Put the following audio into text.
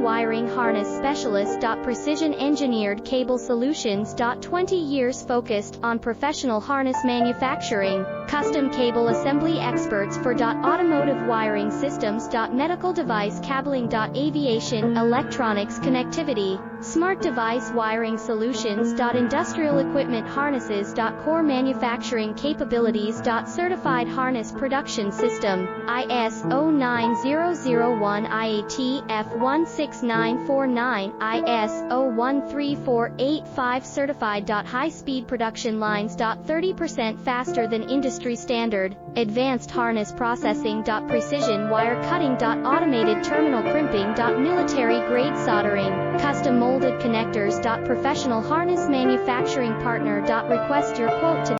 Precision Wiring Harness Specialist. Precision Engineered Cable Solutions. 20 years focused on professional harness manufacturing, custom cable assembly experts for automotive wiring systems. Medical device cabling. Aviation electronics connectivity, smart device wiring solutions. Industrial equipment harnesses. Core manufacturing capabilities. Certified harness production system, ISO 9001 IATF 16949, ISO 13485 certified. High-speed production lines. 30% faster than industry standard, advanced harness processing. Precision wire cutting. Automated terminal crimping. Military-grade soldering, custom molded connectors. Professional harness manufacturing partner. Request your quote today.